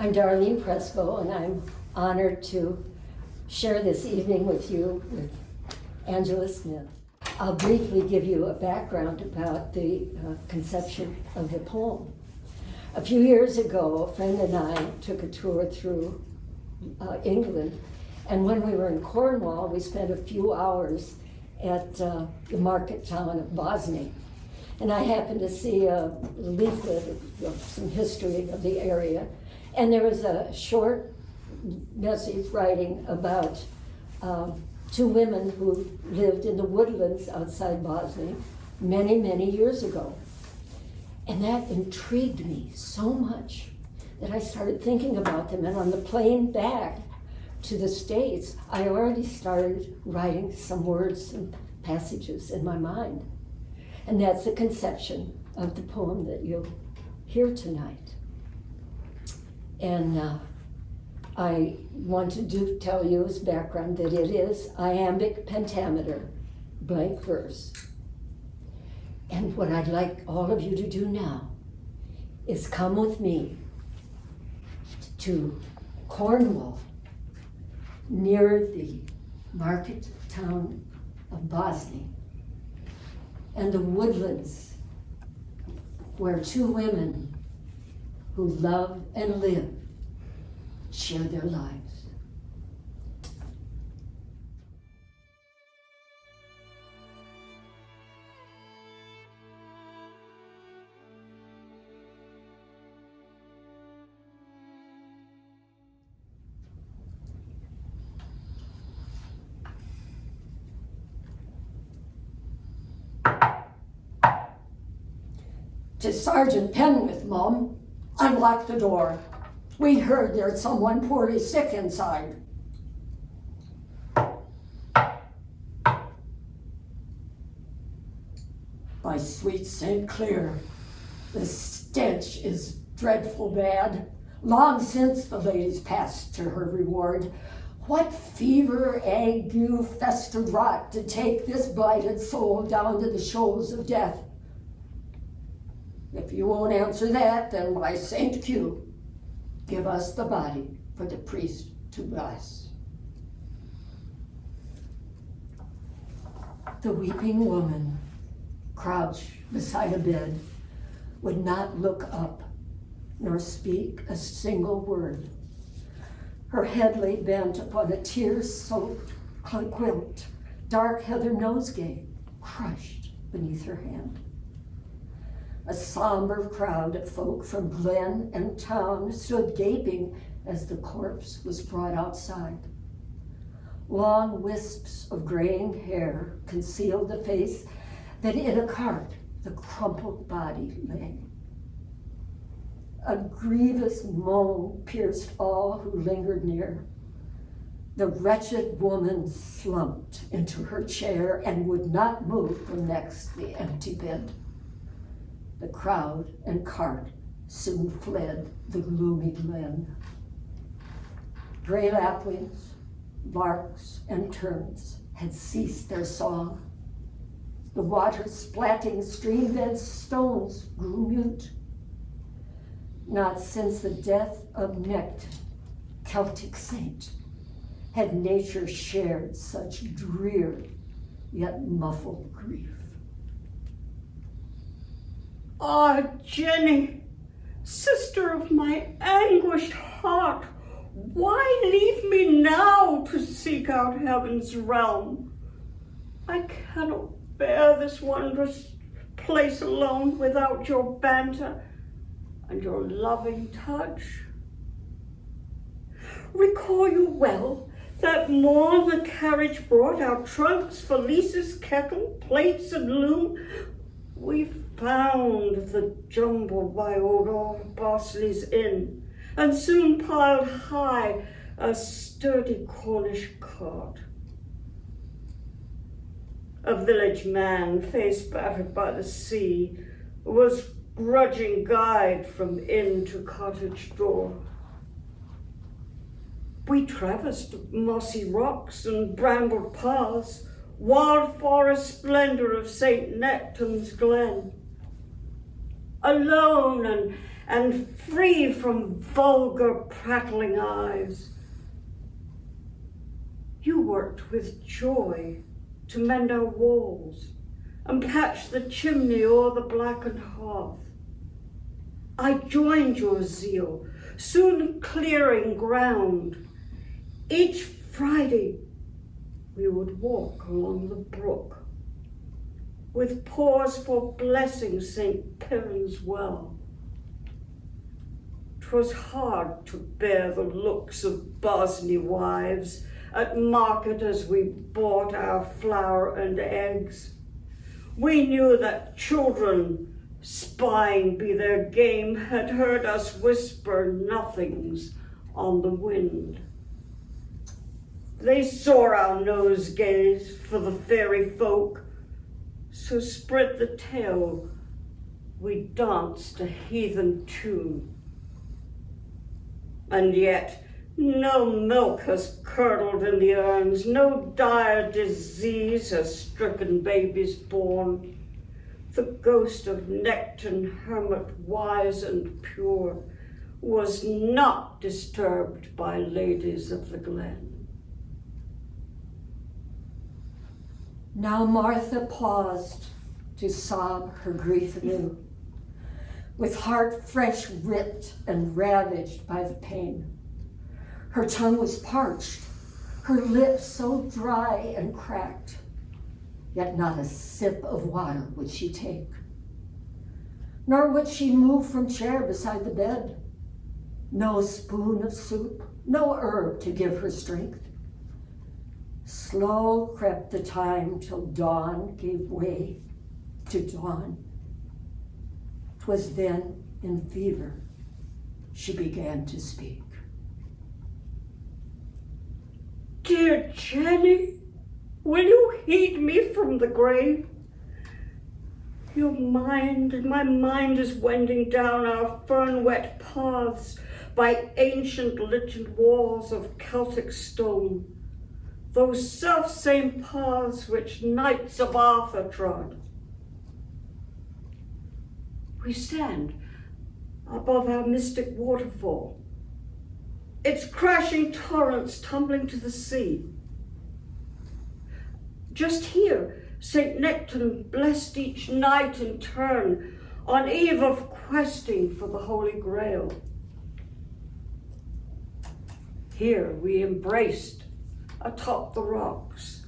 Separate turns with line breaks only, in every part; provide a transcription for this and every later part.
I'm Darlene Prestbo, and I'm honored to share this evening with you with Angela Smith. I'll briefly give you a background about the conception of the poem. A few years ago, a friend and I took a tour through England, and when we were in Cornwall, we spent a few hours at the market town of Bosnia. And I happened to see a leaflet of some history of the area, and there was a short message writing about two women who lived in the woodlands outside Bosnia many, many years ago. And that intrigued me so much that I started thinking about them. And on the plane back to the States, I already started writing some words and passages in my mind. And that's the conception of the poem that you'll hear tonight. And I want to tell you as background that it is iambic pentameter, blank verse. And what I'd like all of you to do now is come with me to Cornwall, near the market town of Bosnia, and the woodlands where two women who love and live share their lives. To Sergeant Penwith, Mum. Unlock the door. We heard there's someone poorly sick inside. By sweet St. Clair, the stench is dreadful bad. Long since the lady's passed to her reward. What fever, ague, fester rot to take this blighted soul down to the shoals of death? If you won't answer that, then by St. Q, give us the body for the priest to bless. The weeping woman, crouched beside a bed, would not look up nor speak a single word. Her head lay bent upon a tear-soaked quilt, dark heather nosegay crushed beneath her hand. A somber crowd of folk from Glen and town stood gaping as the corpse was brought outside. Long wisps of graying hair concealed the face that in a cart the crumpled body lay. A grievous moan pierced all who lingered near. The wretched woman slumped into her chair and would not move from next the empty bed. The crowd and cart soon fled the gloomy glen. Gray lapwings, larks, and terns had ceased their song. The water splatting stream-bed stones grew mute. Not since the death of Nectan, Celtic saint, had nature shared such drear yet muffled grief.
Ah, Jenny, sister of my anguished heart, why leave me now to seek out heaven's realm? I cannot bear this wondrous place alone without your banter and your loving touch. Recall you well that morn the carriage brought our trunks, valises, kettle, plates, and loom. We found the jumble by old Bosley's inn, and soon piled high a sturdy Cornish cart. A village man, face battered by the sea, was grudging guide from inn to cottage door. We traversed mossy rocks and brambled paths, wild forest splendor of St. Nectan's Glen. alone and free from vulgar prattling eyes. You worked with joy to mend our walls and patch the chimney o'er the blackened hearth. I joined your zeal, soon clearing ground. Each Friday we would walk along the brook, with pause for blessing St. Piran's well. 'Twas hard to bear the looks of Bosny wives at market as we bought our flour and eggs. We knew that children, spying be their game, had heard us whisper nothings on the wind. They saw our nosegays for the fairy folk, so spread the tale, we danced a heathen tune. And yet no milk has curdled in the urns, no dire disease has stricken babies born. The ghost of Nectan, hermit wise and pure, was not disturbed by ladies of the Glen.
Now Martha paused to sob her grief anew, with heart fresh ripped and ravaged by the pain. Her tongue was parched, her lips so dry and cracked, yet not a sip of water would she take. Nor would she move from chair beside the bed. No spoon of soup, no herb to give her strength. Slow crept the time till dawn gave way to dawn. 'Twas then, in fever, she began to speak.
Dear Jenny, will you heed me from the grave? Your mind and my mind is wending down our fern-wet paths by ancient lichened walls of Celtic stone, those self-same paths which knights of Arthur trod. We stand above our mystic waterfall, its crashing torrents tumbling to the sea. Just here, St. Nectan blessed each night in turn on eve of questing for the Holy Grail. Here we embraced atop the rocks,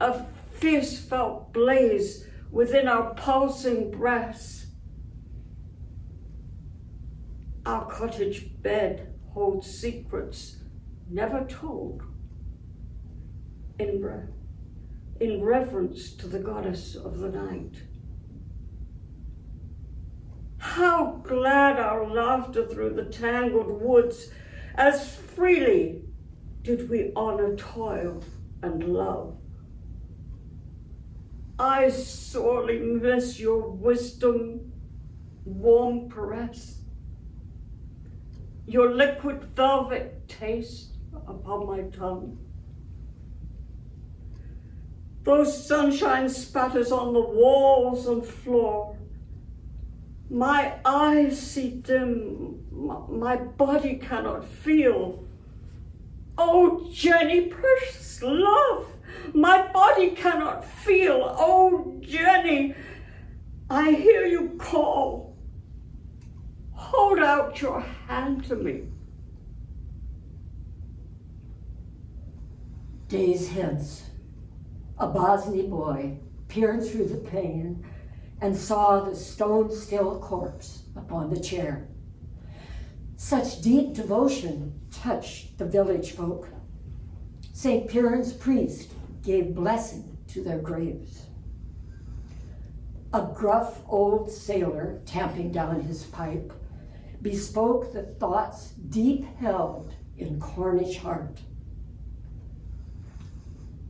a fierce felt blaze within our pulsing breasts. Our cottage bed holds secrets never told in reverence to the goddess of the night. How glad our laughter through the tangled woods, as freely did we honor toil and love. I sorely miss your wisdom, warm caress, your liquid velvet taste upon my tongue. Those sunshine spatters on the walls and floor. My eyes see dim, my body cannot feel. Oh, Jenny, precious love, my body cannot feel. Oh, Jenny, I hear you call. Hold out your hand to me.
Days hence, a Bosny boy peered through the pane and saw the stone-still corpse upon the chair. Such deep devotion touched the village folk. St. Piran's priest gave blessing to their graves. A gruff old sailor, tamping down his pipe, bespoke the thoughts deep held in Cornish heart.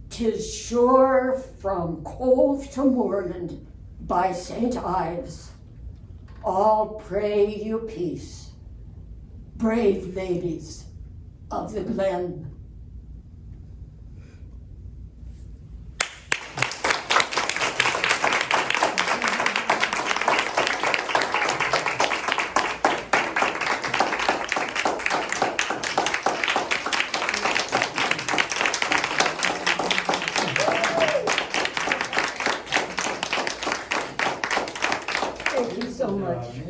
'Tis sure from Cove to moorland by St. Ives, all pray you peace, brave ladies of the Glen. Thank you so much.